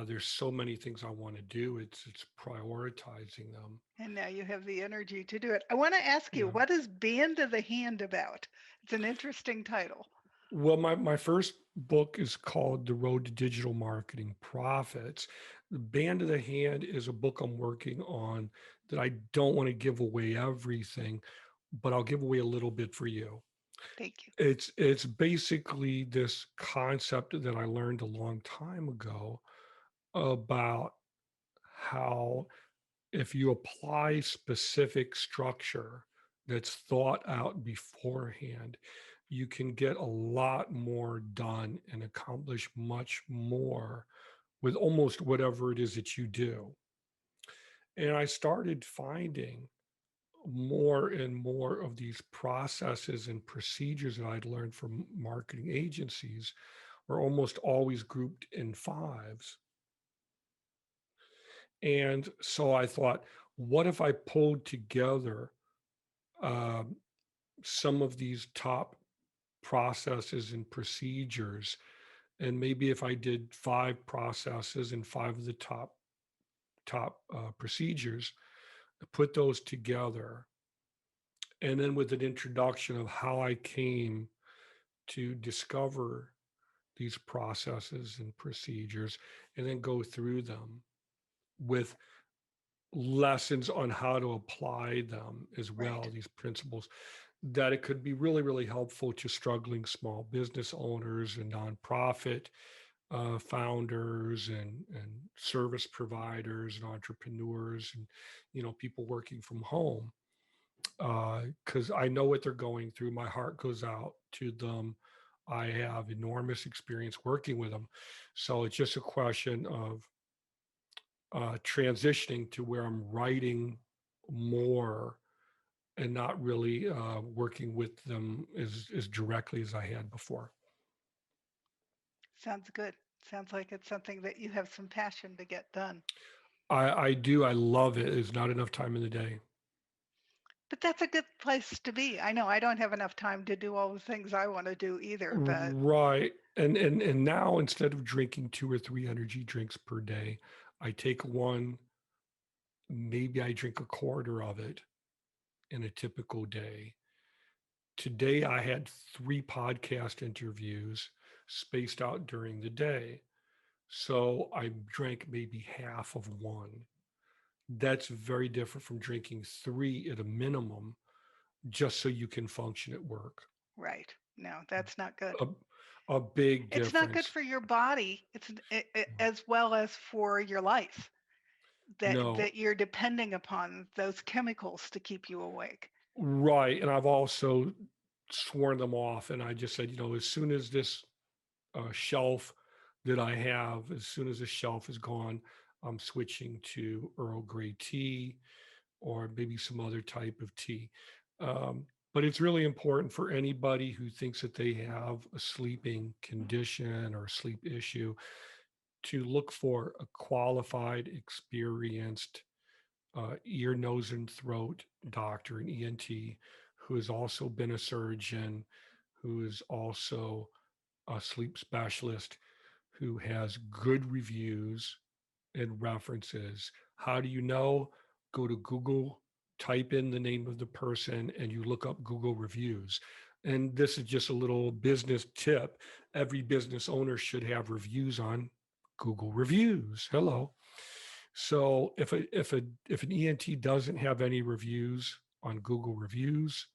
There's so many things I want to do. It's prioritizing them. And now you have the energy to do it. I want to ask you, Yeah. what is Band of the Hand about? It's an interesting title. Well, my first book is called The Road to Digital Marketing Profits. The Band of the Hand is a book I'm working on that I don't want to give away everything, but I'll give away a little bit for you. Thank you. It's basically this concept that I learned a long time ago about how if you apply specific structure that's thought out beforehand, you can get a lot more done and accomplish much more with almost whatever it is that you do. And I started finding more and more of these processes and procedures that I'd learned from marketing agencies were almost always grouped in fives. And so I thought, what if I pulled together um, some of these top processes and procedures? And maybe if I did five processes and five of the top procedures, put those together, and then with an introduction of how I came to discover these processes and procedures, and then go through them with lessons on how to apply them as Right. well, these principles, that it could be really, really helpful to struggling small business owners and nonprofit founders and service providers and entrepreneurs and people working from home, because I know what they're going through. My heart goes out to them. I have enormous experience working with them, so it's just a question of transitioning to where I'm writing more and not really working with them as directly as I had before. Sounds good. Sounds like it's something that you have some passion to get done. I do. I love it. There's not enough time in the day. But that's a good place to be. I know I don't have enough time to do all the things I want to do either, but Right. And now instead of drinking two or three energy drinks per day, I take one, maybe I drink a quarter of it in a typical day. Today I had three podcast interviews spaced out during the day. So I drank maybe half of one. That's very different from drinking three at a minimum just so you can function at work. right. No, that's not good. A, a big It's not good difference. for your body. As well as for your life No, that you're depending upon those chemicals to keep you awake. right. And I've also sworn them off. And I just said, as soon as this shelf that I have, as soon as the shelf is gone, I'm switching to Earl Grey tea or maybe some other type of tea. But it's really important for anybody who thinks that they have a sleeping condition or a sleep issue to look for a qualified, experienced ear, nose, and throat doctor, an ENT, who has also been a surgeon, who is also a sleep specialist, who has good reviews and references. How do you know? Go to Google, type in the name of the person, and you look up Google reviews. And this is just a little business tip. Every business owner should have reviews on Google reviews. Hello. So if an ENT doesn't have any reviews on Google reviews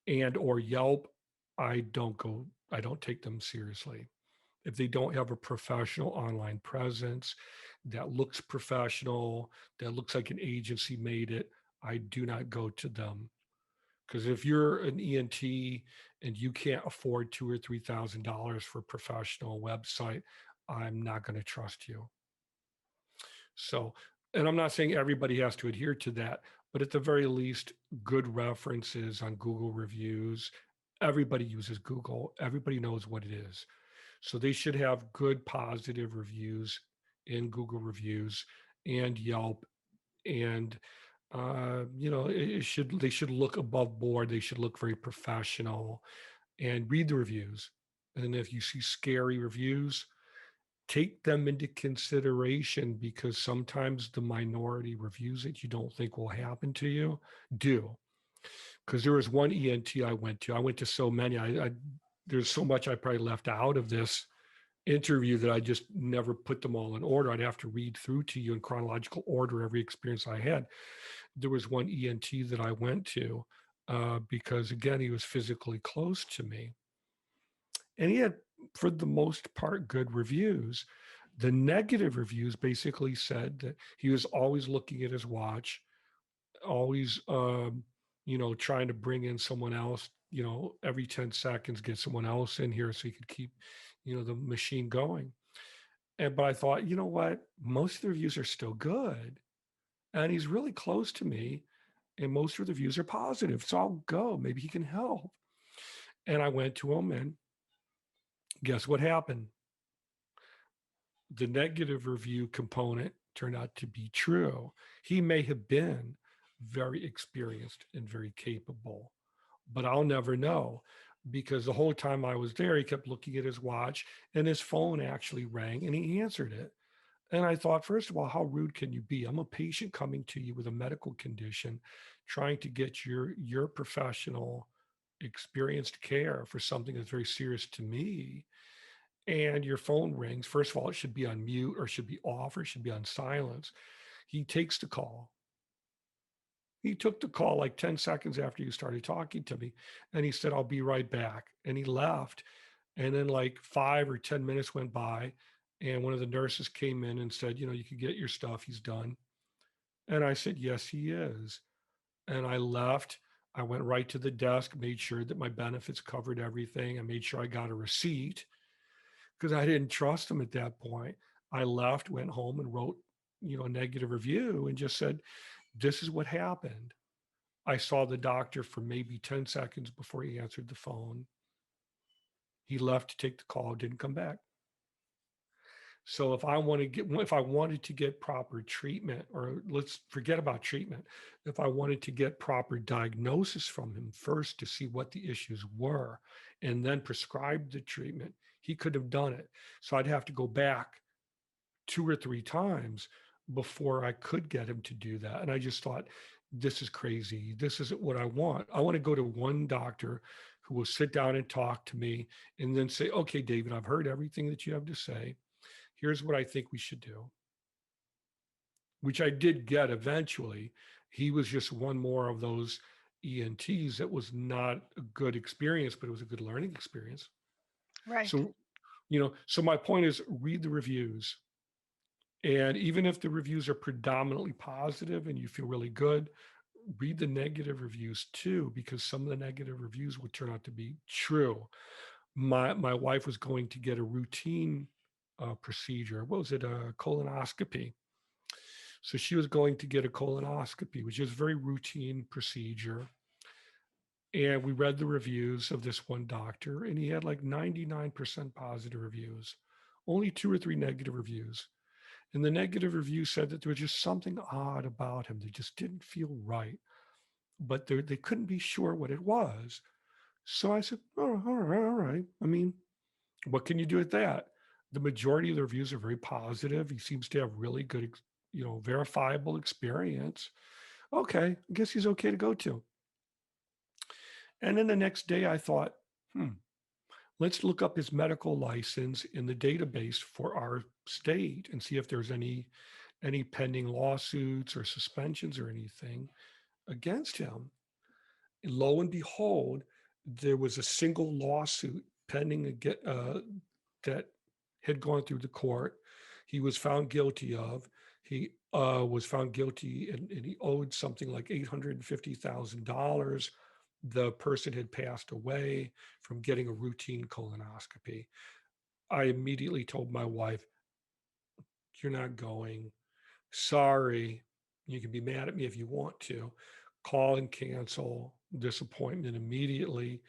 and or Yelp, I don't take them seriously. If they don't have a professional online presence that looks professional, that looks like an agency made it, I do not go to them. Because if you're an ENT and you can't afford $2,000 or $3,000 for a professional website, I'm not going to trust you. So, and I'm not saying everybody has to adhere to that, but at the very least, good references on Google reviews. Everybody uses Google, everybody knows what it is. So they should have good positive reviews in Google reviews and Yelp. And they should look above board. They should look very professional and read the reviews. And if you see scary reviews, take them into consideration, because sometimes the minority reviews that you don't think will happen to you do. Because there was one ENT I went to. I went to so many. There's so much I probably left out of this interview that I just never put them all in order. I'd have to read through to you in chronological order every experience I had. There was one ENT that I went to because, again, he was physically close to me. And he had, for the most part, good reviews. The negative reviews basically said that he was always looking at his watch, always, trying to bring in someone else, every 10 seconds, get someone else in here so he could keep, the machine going. But I thought, you know what? Most of the reviews are still good. And he's really close to me. And most of the reviews are positive. So I'll go. Maybe he can help. And I went to him, and guess what happened? The negative review component turned out to be true. He may have been very experienced and very capable, but I'll never know, because the whole time I was there, he kept looking at his watch and his phone actually rang and he answered it. And I thought, first of all, how rude can you be? I'm a patient coming to you with a medical condition, trying to get your professional, experienced care for something that's very serious to me. And your phone rings. First of all, it should be on mute or should be off or should be on silence. He takes the call. He took the call like 10 seconds after you started talking to me. And he said, I'll be right back. And he left. And then like 5 or 10 minutes went by. And one of the nurses came in and said, you can get your stuff. He's done. And I said, yes, he is. And I left. I went right to the desk, made sure that my benefits covered everything. I made sure I got a receipt because I didn't trust him at that point. I left, went home and wrote, a negative review and just said, this is what happened. I saw the doctor for maybe 10 seconds before he answered the phone. He left to take the call, didn't come back. So if I wanted to get proper treatment, or let's forget about treatment, if I wanted to get proper diagnosis from him first to see what the issues were and then prescribe the treatment, he could have done it. So I'd have to go back 2 or 3 times before I could get him to do that. And I just thought, this is crazy. This isn't what I want. I want to go to one doctor who will sit down and talk to me and then say, okay, David, I've heard everything that you have to say. Here's what I think we should do, which I did get eventually. He was just one more of those ENTs that was not a good experience, but it was a good learning experience. Right. So my point is, read the reviews. And even if the reviews are predominantly positive and you feel really good, read the negative reviews too, because some of the negative reviews would turn out to be true. My wife was going to get a routine procedure. What was it? A colonoscopy. So she was going to get a colonoscopy, which is a very routine procedure. And we read the reviews of this one doctor, and he had like 99% positive reviews, only two or three negative reviews. And the negative review said that there was just something odd about him that just didn't feel right, but they couldn't be sure what it was. So I said, oh, all right, all right. I mean, what can you do with that? The majority of the reviews are very positive. He seems to have really good, verifiable experience. Okay, I guess he's okay to go to. And then the next day I thought, let's look up his medical license in the database for our state and see if there's any pending lawsuits or suspensions or anything against him. And lo and behold, there was a single lawsuit pending that had gone through the court. He was found guilty of. He was found guilty, and he owed something like $850,000. The person had passed away from getting a routine colonoscopy. I immediately told my wife, "You're not going. Sorry. You can be mad at me if you want to. Call and cancel this appointment immediately.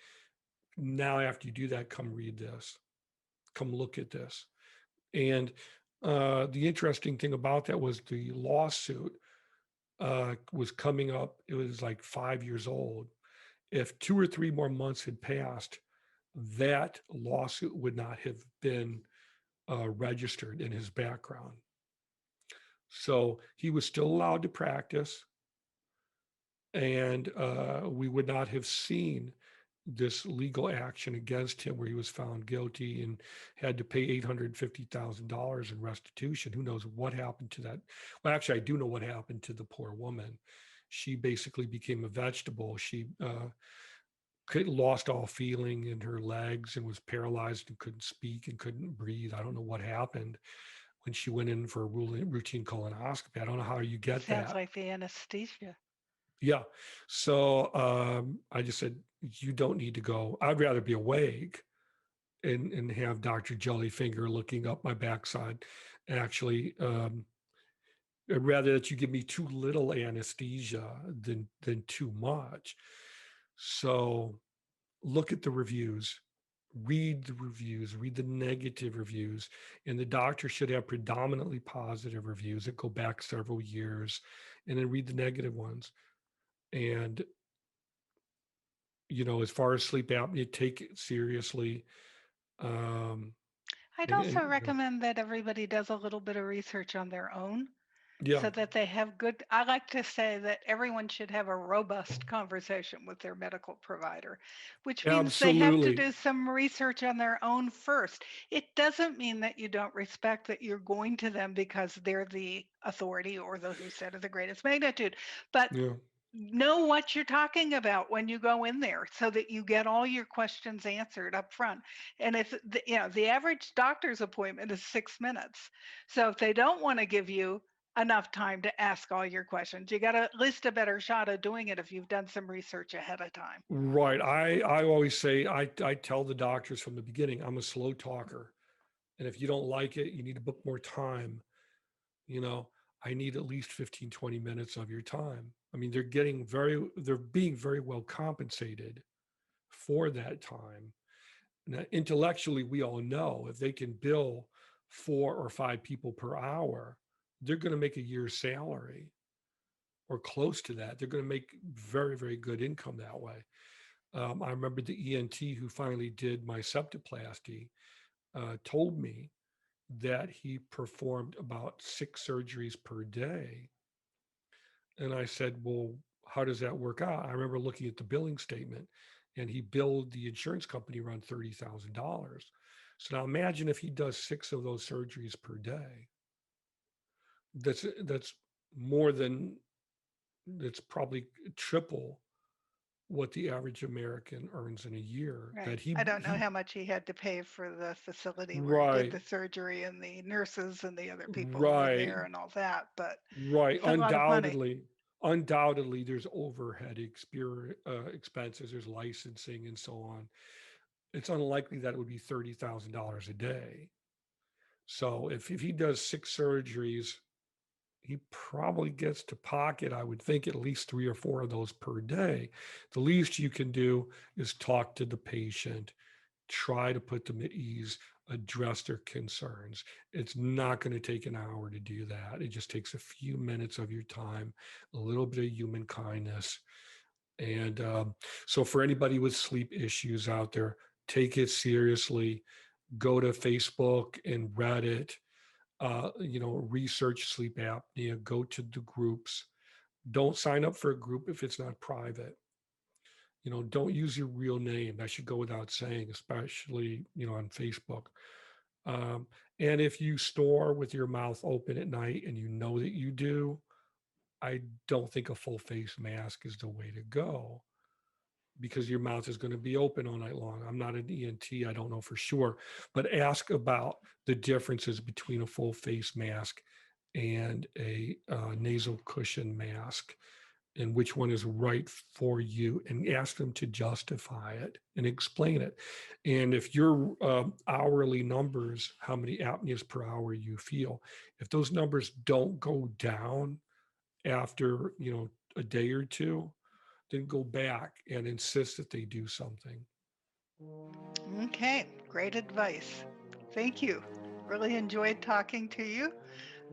Now, after you do that, come read this. Come look at this." And the interesting thing about that was the lawsuit was coming up. It was like 5 years old. If 2 or 3 more months had passed, that lawsuit would not have been registered in his background. So he was still allowed to practice, and we would not have seen this legal action against him where he was found guilty and had to pay $850,000 in restitution. Who knows what happened to that? Well, actually, I do know what happened to the poor woman. She basically became a vegetable. She lost all feeling in her legs and was paralyzed and couldn't speak and couldn't breathe. I don't know what happened when she went in for a routine colonoscopy. I don't know how you get Sounds that. like the anesthesia. Yeah. So I just said, you don't need to go. I'd rather be awake and have Dr. Jellyfinger looking up my backside. Actually, rather that you give me too little anesthesia than too much. So look at the reviews, read the reviews, read the negative reviews, and the doctor should have predominantly positive reviews that go back several years, and then read the negative ones. And as far as sleep apnea, take it seriously. Um, I'd and also recommend that everybody does a little bit of research on their own yeah, so that they have good. I like to say that everyone should have a robust conversation with their medical provider, which means they have to absolutely. do some research on their own first. It doesn't mean that you don't respect that you're going to them because they're the authority or the who said of the greatest magnitude, but Yeah. know what you're talking about when you go in there so that you get all your questions answered up front. And if the average doctor's appointment is 6 minutes, so if they don't want to give you enough time to ask all your questions, you got at least a better shot of doing it if you've done some research ahead of time. Right. I always say, I tell the doctors from the beginning, I'm a slow talker. And if you don't like it, you need to book more time. You know, I need at least 15, 20 minutes of your time. I mean, they're being very well compensated for that time. Now, intellectually, we all know if they can bill 4 or 5 people per hour, they're going to make a year's salary or close to that. They're going to make very, very good income that way. I remember the ENT who finally did my septoplasty told me that he performed about 6 surgeries per day. And I said, well, how does that work out? I remember looking at the billing statement, and he billed the insurance company around $30,000. So now imagine if he does 6 of those surgeries per day. That's more than that's probably triple what the average American earns in a year. Right. That he I don't know he how much he had to pay for the facility where he did right, the surgery and the nurses and the other people who were right, there and all that, but right. it's a lot of money. Undoubtedly, undoubtedly there's overhead expenses, there's licensing and so on. It's unlikely that it would be $30,000 a day. So if he does 6 surgeries, he probably gets to pocket, I would think, at least 3 or 4 of those per day. The least you can do is talk to the patient, try to put them at ease, address their concerns. It's not going to take an hour to do that. It just takes a few minutes of your time, a little bit of human kindness. And so, for anybody with sleep issues out there, take it seriously. Go to Facebook and Reddit, research sleep apnea, go to the groups. Don't sign up for a group if it's not private. Don't use your real name. That should go without saying, especially, on Facebook. Um, and if you snore with your mouth open at night and you know that you do, I don't think a full face mask is the way to go, because your mouth is going to be open all night long. I'm not an ENT, I don't know for sure, but ask about the differences between a full face mask and a nasal cushion mask, and which one is right for you, and ask them to justify it and explain it. And if your hourly numbers, how many apneas per hour you feel, if those numbers don't go down after a day or two, then go back and insist that they do something. Okay, great advice. Thank you. Really enjoyed talking to you.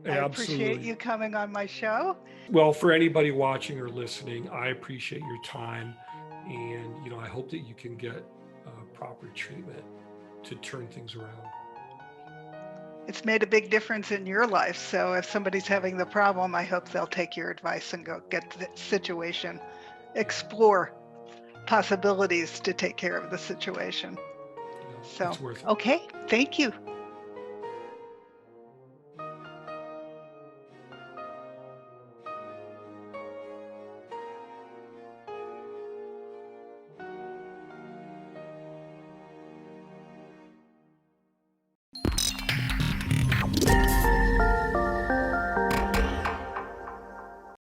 I appreciate Absolutely. you coming on my show. Well, for anybody watching or listening, I appreciate your time, and I hope that you can get proper treatment to turn things around. It's made a big difference in your life. So if somebody's having the problem, I hope they'll take your advice and go get the situation, explore possibilities to take care of the situation. So, It's worth it. okay, thank you.